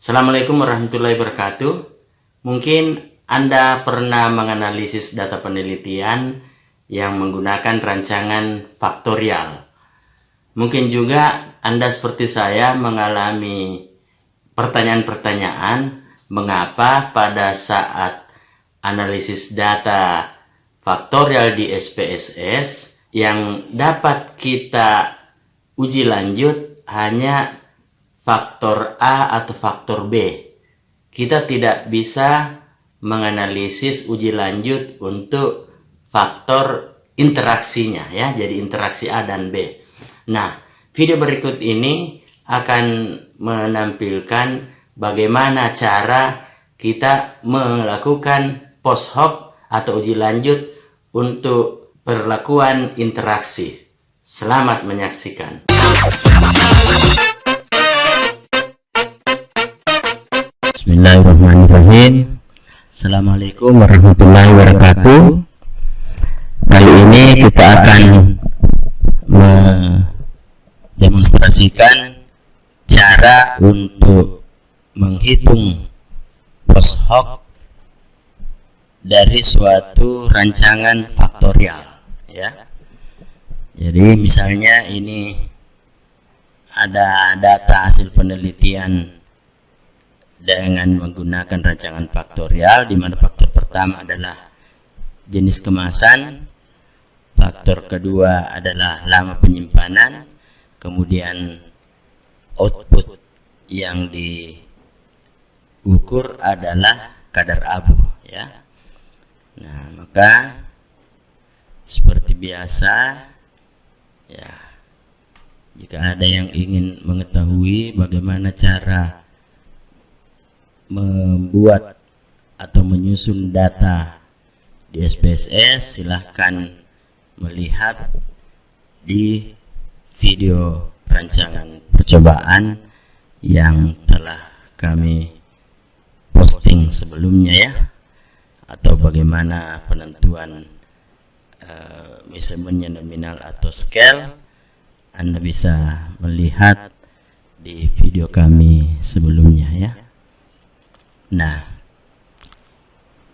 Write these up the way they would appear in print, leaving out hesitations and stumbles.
Assalamualaikum warahmatullahi wabarakatuh. Mungkin Anda pernah menganalisis data penelitian yang menggunakan rancangan faktorial. Mungkin juga Anda seperti saya mengalami pertanyaan-pertanyaan mengapa pada saat analisis data faktorial di SPSS yang dapat kita uji lanjut hanya faktor A atau faktor B. Kita tidak bisa menganalisis uji lanjut untuk faktor interaksinya ya, jadi interaksi A dan B. Nah, video berikut ini akan menampilkan bagaimana cara kita melakukan post hoc atau uji lanjut untuk perlakuan interaksi. Selamat menyaksikan. Bismillahirrahmanirrahim. Assalamualaikum warahmatullahi wabarakatuh. Kali ini kita akan mendemonstrasikan cara untuk menghitung post hoc dari suatu rancangan faktorial ya. Jadi misalnya ini ada data hasil penelitian dengan menggunakan rancangan faktorial, di mana faktor pertama adalah jenis kemasan, faktor kedua adalah lama penyimpanan, kemudian output yang diukur adalah kadar abu ya. Nah, maka seperti biasa ya, jika ada yang ingin mengetahui bagaimana cara membuat atau menyusun data di SPSS, silahkan melihat di video rancangan percobaan yang telah kami posting sebelumnya ya, atau bagaimana penentuan measurement nominal atau scale. Anda bisa melihat di video kami sebelumnya ya. Nah,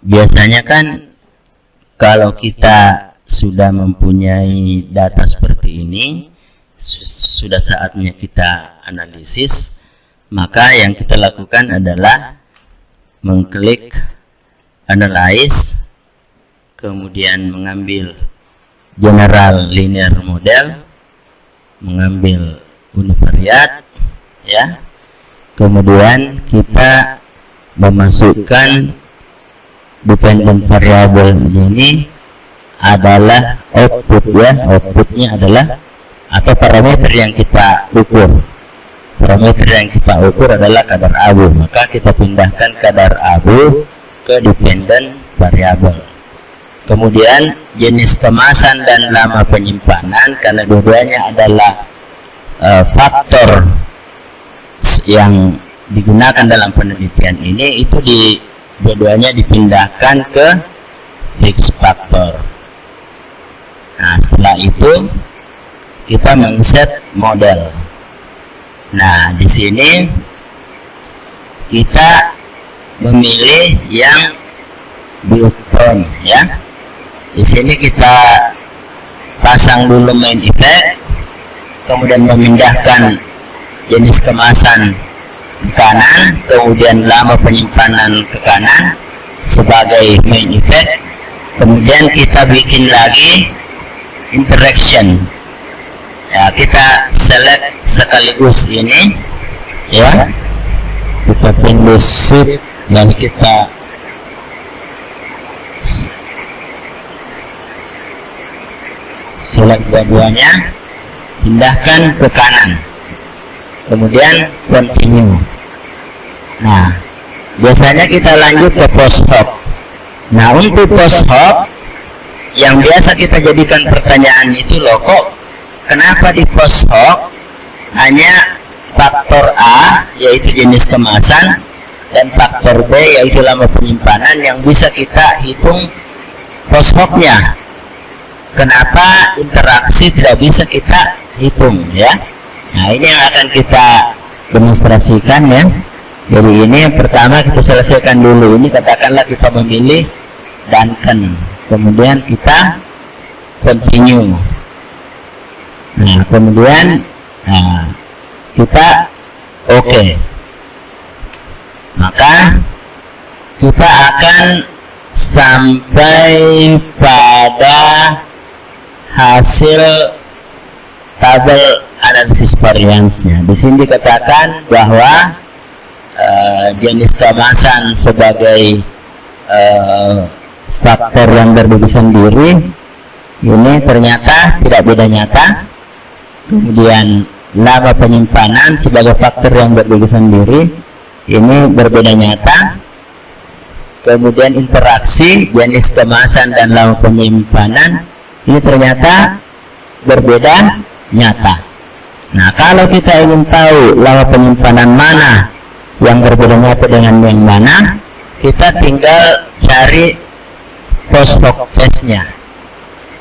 biasanya kan kalau kita sudah mempunyai data seperti ini, sudah saatnya kita analisis, maka yang kita lakukan adalah mengklik analyze, kemudian mengambil general linear model, mengambil univariate ya, kemudian kita memasukkan dependent variable ini adalah output ya, outputnya adalah atau parameter yang kita ukur. Parameter yang kita ukur adalah kadar abu, maka kita pindahkan kadar abu ke dependent variable. Kemudian jenis kemasan dan lama penyimpanan, karena dua-duanya adalah faktor yang digunakan dalam penelitian ini, itu dua-duanya dipindahkan ke fixed factor. Nah, setelah itu kita men-set model. Nah, di sini kita memilih yang build point ya. Di sini kita pasang dulu main effect, kemudian memindahkan jenis kemasan ke kanan, kemudian lama penyimpanan ke kanan sebagai main effect, kemudian kita bikin lagi interaction ya, kita select sekaligus ini ya, kita pilih shift dan kita select dua-duanya, pindahkan ke kanan, kemudian continue. Nah, biasanya kita lanjut ke post hoc. Nah, untuk post hoc yang biasa kita jadikan pertanyaan itu, loh kok kenapa di post hoc hanya faktor A yaitu jenis kemasan dan faktor B yaitu lama penyimpanan yang bisa kita hitung post hoc-nya? Kenapa interaksi tidak bisa kita hitung ya? Nah, ini yang akan kita demonstrasikan ya. Jadi ini yang pertama kita selesaikan dulu. Ini katakanlah kita memilih Duncan, kemudian kita continue. Nah, kemudian kita oke. Maka kita akan sampai pada hasil tabel analisis variance-nya. Di sini dikatakan bahwa jenis keemasan sebagai faktor yang berdiri sendiri ini ternyata tidak beda nyata. Kemudian lama penyimpanan sebagai faktor yang berdiri sendiri ini berbeda nyata. Kemudian interaksi jenis kemasan dan lama penyimpanan ini ternyata berbeda nyata. Nah, kalau kita ingin tahu lama penyimpanan mana yang berbeda nyata dengan yang mana, kita tinggal cari post hoc testnya.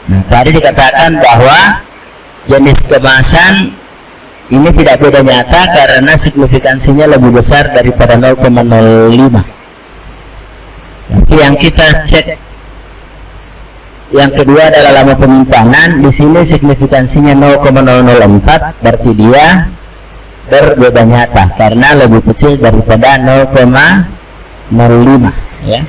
Nah, tadi dikatakan bahwa jenis kemasan ini tidak beda nyata karena signifikansinya lebih besar daripada 0,05. Nanti yang kita cek yang kedua adalah lama penyimpanan. Di sini signifikansinya 0,004, berarti dia berbeda nyata karena lebih kecil daripada 0,05 ya.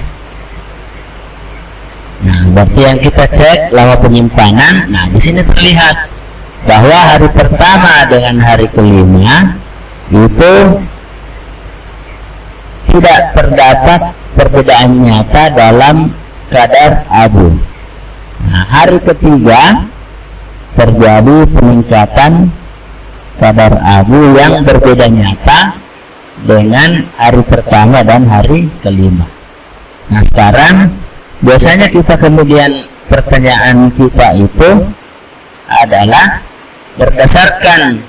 Nah, berarti yang kita cek lama penyimpanan. Nah, di sini terlihat bahwa hari pertama dengan hari kelima itu tidak terdapat perbedaan nyata dalam kadar abu. Nah, hari ketiga terjadi peningkatan kadar abu yang berbeda nyata dengan hari pertama dan hari kelima. Nah, sekarang biasanya kita kemudian pertanyaan kita itu adalah berdasarkan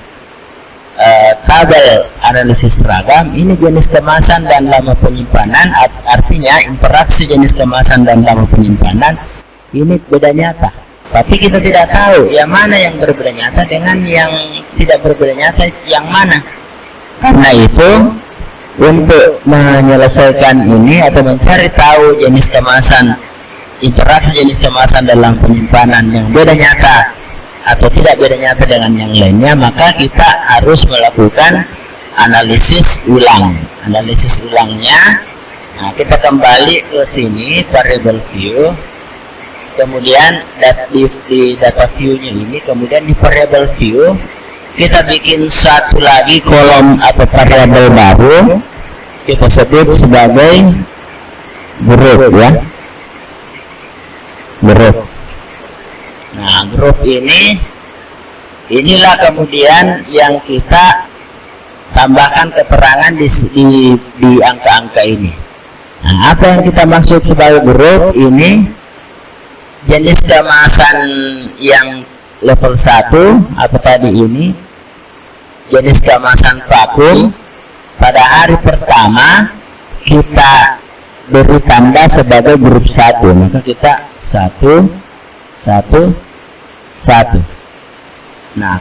tabel analisis seragam ini jenis kemasan dan lama penyimpanan, artinya interaksi jenis kemasan dan lama penyimpanan ini beda nyata. Tapi kita tidak tahu yang mana yang berbeda nyata dengan yang tidak berbeda nyata yang mana. Karena itu untuk menyelesaikan ini atau mencari tahu jenis kemasan, interaksi jenis kemasan dalam penyimpanan yang beda nyata atau tidak beda nyata dengan yang lainnya, maka kita harus melakukan analisis ulang. Analisis ulangnya, nah kita kembali ke sini variable view, kemudian di data view-nya ini, kemudian di variable view kita bikin satu lagi kolom atau variable baru, kita sebut sebagai group ya, group. Nah, grup inilah kemudian yang kita tambahkan keterangan di angka-angka ini. Nah, apa yang kita maksud sebagai grup ini? Jenis kemasan yang level 1 apa tadi ini? Jenis kemasan vakum pada hari pertama kita beri tanda sebagai grup 1. Maka kita 1. Nah,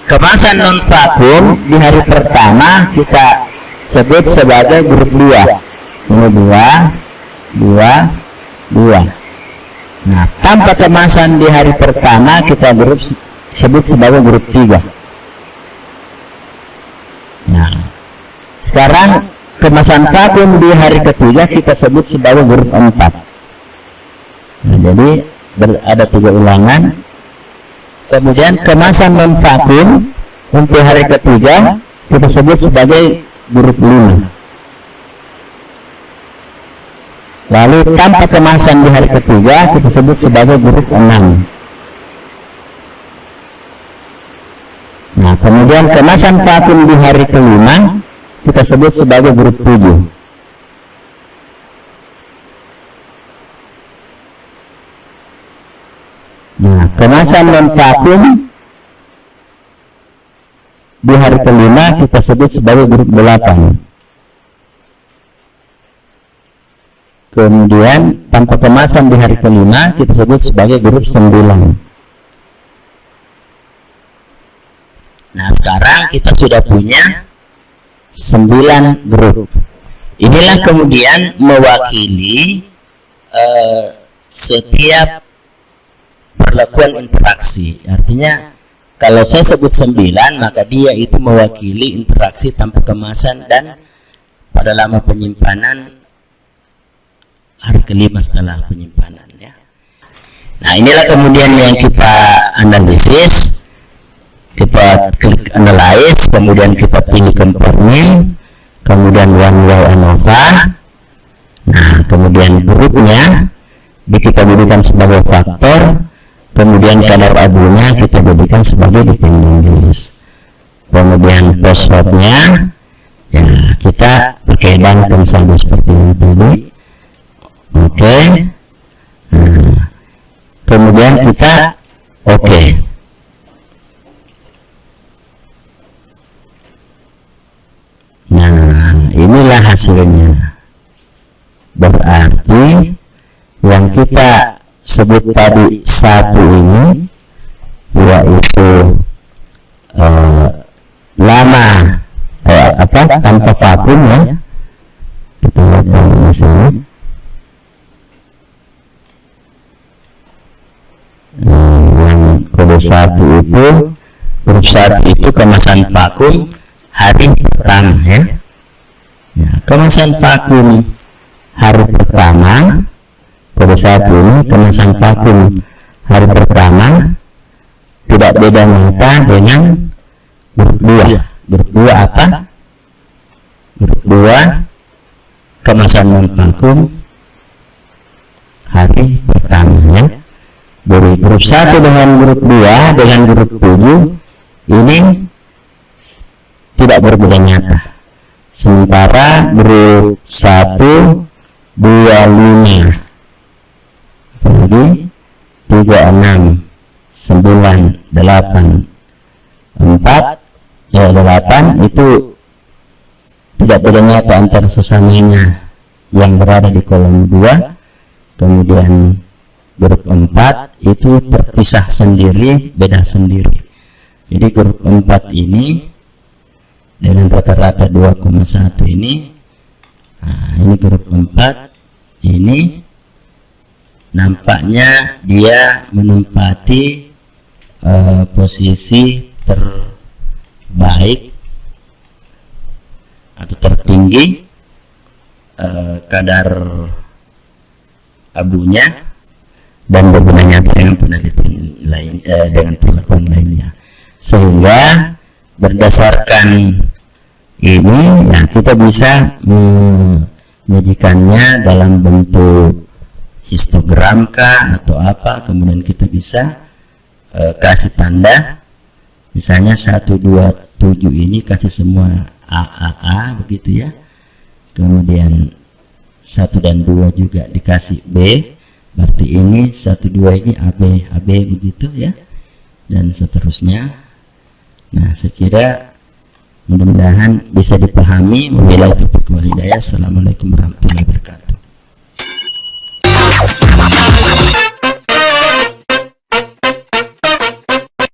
kemasan non vakum di hari pertama kita sebut sebagai grup 2. Ini 2. Nah, tanpa kemasan di hari pertama kita sebut sebagai grup 3. Nah, sekarang kemasan vakum di hari ketiga kita sebut sebagai grup 4. Nah, jadi ada 3 ulangan. Kemudian kemasan non vakum untuk hari ketiga kita sebut sebagai grup 5. Lalu tanpa kemasan di hari ketiga kita sebut sebagai grup 6. Nah, kemudian kemasan vakum di hari kelima kita sebut sebagai grup 7. Nah, kemasan non vakum di hari kelima kita sebut sebagai grup 8. Kemudian tanpa kemasan di hari kelima kita sebut sebagai grup 9. Nah, sekarang kita sudah punya 9 grup. Inilah kemudian mewakili setiap perlakuan interaksi. Artinya kalau saya sebut 9, maka dia itu mewakili interaksi tanpa kemasan dan pada lama penyimpanan hari kelima setelah penyimpanan, ya. Nah, inilah kemudian yang kita analisis, kita klik analyze, kemudian kita pilih conforming, kemudian one way ANOVA. Nah, kemudian grupnya kita jadikan sebagai faktor, kemudian kadar abunya kita jadikan sebagai dependent list. Kemudian passwordnya ya kita pakai banten sama seperti ini tadi. Oke. Nah, kemudian kita oke. Nah, inilah hasilnya. Berarti yang kita sebut tadi 1 ini yaitu lama tanpa vakum, ya. Kita lihat di sini. Yang kode 1 itu, grup 1 itu kemasan vakum hari pertama, ya. Ya, kemasan vakum hari pertama, kode 1 ini kemasan vakum hari pertama tidak beda nyata dengan grup 2. Grup 2 apa? Grup 2 kemasan non vakum hari pertama, ya. Dari grup 1 dengan grup 2 dengan grup 7 ini tidak berbeda nyata. Sementara grup 1 25 jadi 36 9 8 4 ya 8 itu tidak beda nyata antara sesamanya yang berada di kolom 2. Kemudian grup 4 itu terpisah sendiri, beda sendiri. Jadi grup 4 ini dengan rata-rata 2,1 ini, nah, ini grup 4 ini nampaknya dia menempati posisi terbaik atau tertinggi kadar abunya dan berbeda dengan penelitian lain, dengan perlakuan lainnya, sehingga berdasarkan ini ya kita bisa menyajikannya dalam bentuk histogram kah atau apa. Kemudian kita bisa kasih tanda, misalnya 127 ini kasih semua AAA begitu, ya. Kemudian 1 dan 2 juga dikasih B, berarti ini 1-2 ini AB begitu, ya, dan seterusnya. Nah, saya kira mudah-mudahan bisa dipahami. Wabillahi taufiq wal hidayah. Assalamualaikum warahmatullahi wabarakatuh.